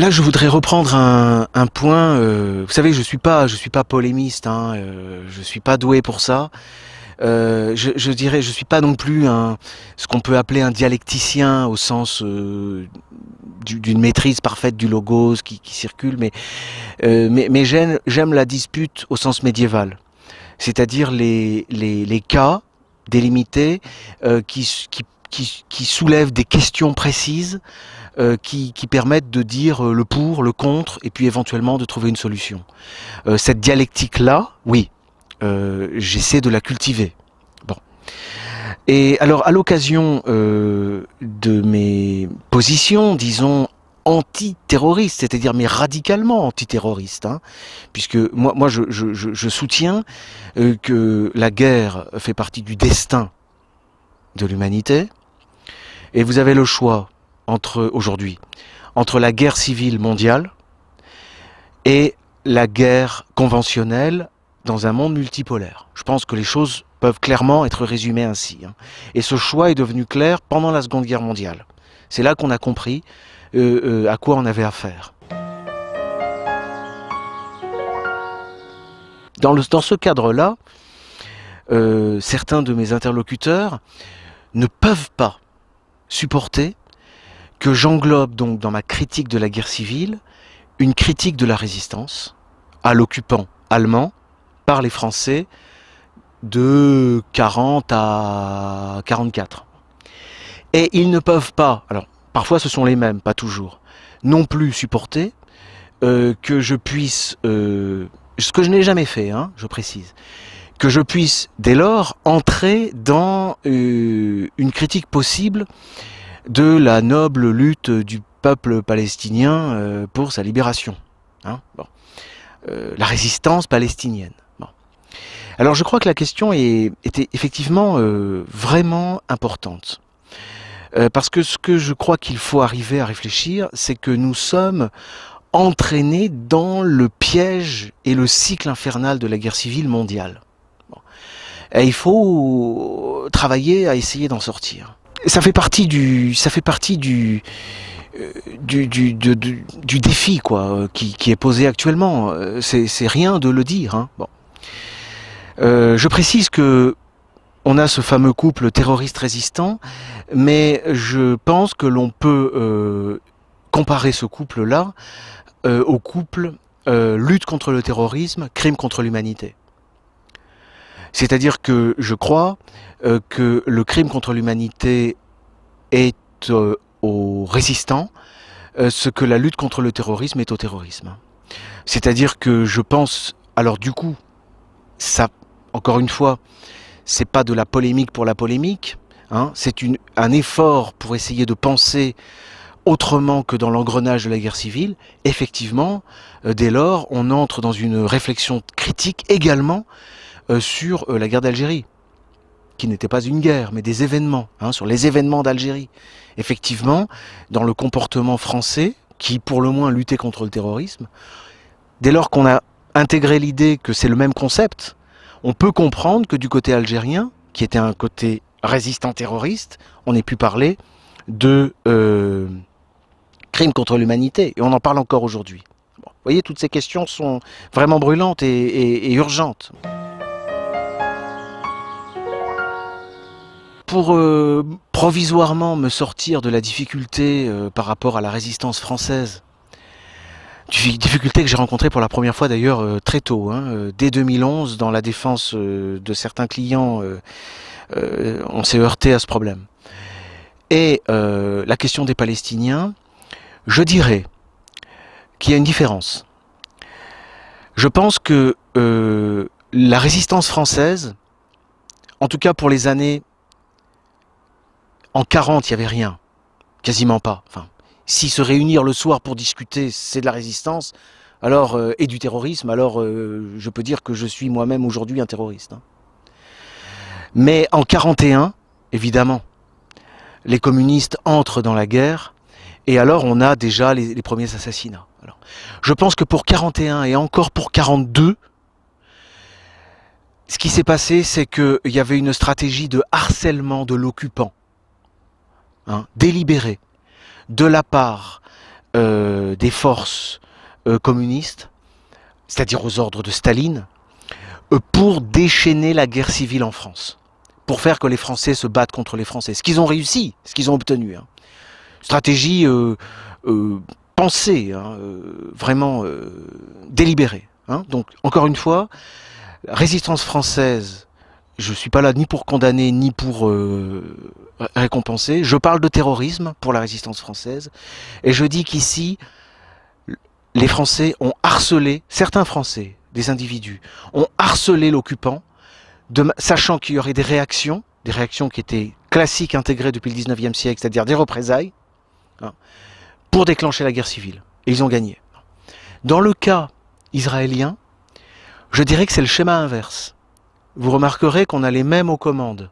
Là, je voudrais reprendre un point. Vous savez, je suis pas polémiste. Hein, je suis pas doué pour ça. Je dirais, je suis pas non plus ce qu'on peut appeler un dialecticien au sens d'une maîtrise parfaite du logos qui circule. Mais j'aime la dispute au sens médiéval, c'est-à-dire les cas délimités qui soulèvent des questions précises. Qui permettent de dire le pour, le contre, et puis éventuellement de trouver une solution. Cette dialectique-là, oui, j'essaie de la cultiver. Bon. Et alors, à l'occasion de mes positions, disons, antiterroristes, c'est-à-dire mais radicalement antiterroristes, hein, puisque moi je soutiens que la guerre fait partie du destin de l'humanité, et vous avez le choix aujourd'hui, entre la guerre civile mondiale et la guerre conventionnelle dans un monde multipolaire. Je pense que les choses peuvent clairement être résumées ainsi. Hein. Et ce choix est devenu clair pendant la Seconde Guerre mondiale. C'est là qu'on a compris à quoi on avait affaire. Dans ce cadre-là, certains de mes interlocuteurs ne peuvent pas supporter que j'englobe donc dans ma critique de la guerre civile une critique de la résistance à l'occupant allemand par les Français de 40 à 44. Et ils ne peuvent pas, alors parfois ce sont les mêmes, pas toujours, non plus supporter que je puisse, ce que je n'ai jamais fait, hein, je précise, que je puisse dès lors entrer dans une critique possible de la noble lutte du peuple palestinien pour sa libération. Hein, bon. La résistance palestinienne. Bon. Alors je crois que la question était effectivement vraiment importante. Parce que ce que je crois qu'il faut arriver à réfléchir, c'est que nous sommes entraînés dans le piège et le cycle infernal de la guerre civile mondiale. Bon. Et il faut travailler à essayer d'en sortir. Ça fait partie du défi quoi, qui est posé actuellement. C'est rien de le dire. Hein. Bon. Je précise que on a ce fameux couple terroriste résistant, mais je pense que l'on peut comparer ce couple-là au couple lutte contre le terrorisme, crime contre l'humanité. C'est-à-dire que je crois que le crime contre l'humanité est aux résistants ce que la lutte contre le terrorisme est au terrorisme. C'est-à-dire que je pense, alors du coup, ça, encore une fois, c'est pas de la polémique pour la polémique, hein, c'est un effort pour essayer de penser autrement que dans l'engrenage de la guerre civile. Effectivement, dès lors, on entre dans une réflexion critique également sur la guerre d'Algérie, qui n'était pas une guerre, mais des événements, hein, sur les événements d'Algérie. Effectivement, dans le comportement français, qui pour le moins luttait contre le terrorisme, dès lors qu'on a intégré l'idée que c'est le même concept, on peut comprendre que du côté algérien, qui était un côté résistant terroriste, on ait pu parler de crimes contre l'humanité, et on en parle encore aujourd'hui. Bon, vous voyez, toutes ces questions sont vraiment brûlantes et urgentes. Pour provisoirement me sortir de la difficulté par rapport à la résistance française, difficulté que j'ai rencontrée pour la première fois d'ailleurs très tôt, hein, dès 2011, dans la défense de certains clients, on s'est heurté à ce problème. Et la question des Palestiniens, je dirais qu'il y a une différence. Je pense que la résistance française, en tout cas pour les années en 40, il n'y avait rien, quasiment pas. Enfin, si se réunir le soir pour discuter, c'est de la résistance, alors et du terrorisme, alors je peux dire que je suis moi-même aujourd'hui un terroriste. Hein. Mais en 41, évidemment, les communistes entrent dans la guerre, et alors on a déjà les premiers assassinats. Alors, je pense que pour 41 et encore pour 42, ce qui s'est passé, c'est qu'il y avait une stratégie de harcèlement de l'occupant. Hein, délibéré de la part des forces communistes, c'est-à-dire aux ordres de Staline, pour déchaîner la guerre civile en France, pour faire que les Français se battent contre les Français. Ce qu'ils ont réussi, ce qu'ils ont obtenu. Hein. Stratégie pensée, hein, vraiment délibérée. Hein. Donc, encore une fois, la résistance française, je ne suis pas là ni pour condamner, ni pour récompenser. Je parle de terrorisme pour la résistance française. Et je dis qu'ici, les Français ont harcelé, certains Français, des individus, ont harcelé l'occupant, sachant qu'il y aurait des réactions qui étaient classiques, intégrées depuis le 19e siècle, c'est-à-dire des représailles, hein, pour déclencher la guerre civile. Et ils ont gagné. Dans le cas israélien, je dirais que c'est le schéma inverse. Vous remarquerez qu'on a les mêmes aux commandes.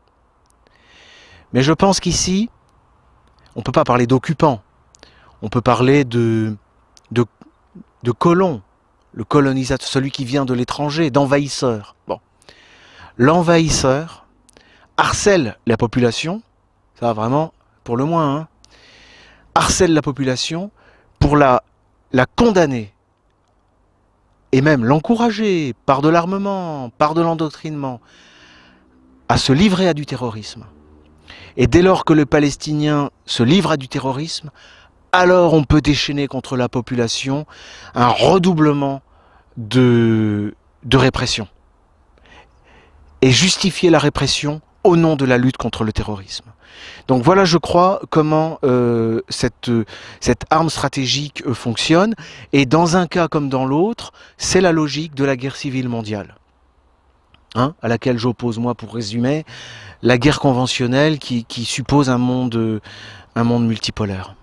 Mais je pense qu'ici, on ne peut pas parler d'occupants. On peut parler de colons, le colonisateur, celui qui vient de l'étranger, d'envahisseur. Bon. L'envahisseur harcèle la population, ça va vraiment pour le moins, hein, harcèle la population pour la condamner et même l'encourager par de l'armement, par de l'endoctrinement, à se livrer à du terrorisme. Et dès lors que le Palestinien se livre à du terrorisme, alors on peut déchaîner contre la population un redoublement de répression. Et justifier la répression au nom de la lutte contre le terrorisme. Donc voilà, je crois, comment cette arme stratégique fonctionne. Et dans un cas comme dans l'autre, c'est la logique de la guerre civile mondiale. Hein, à laquelle j'oppose, moi, pour résumer, la guerre conventionnelle qui suppose un monde multipolaire.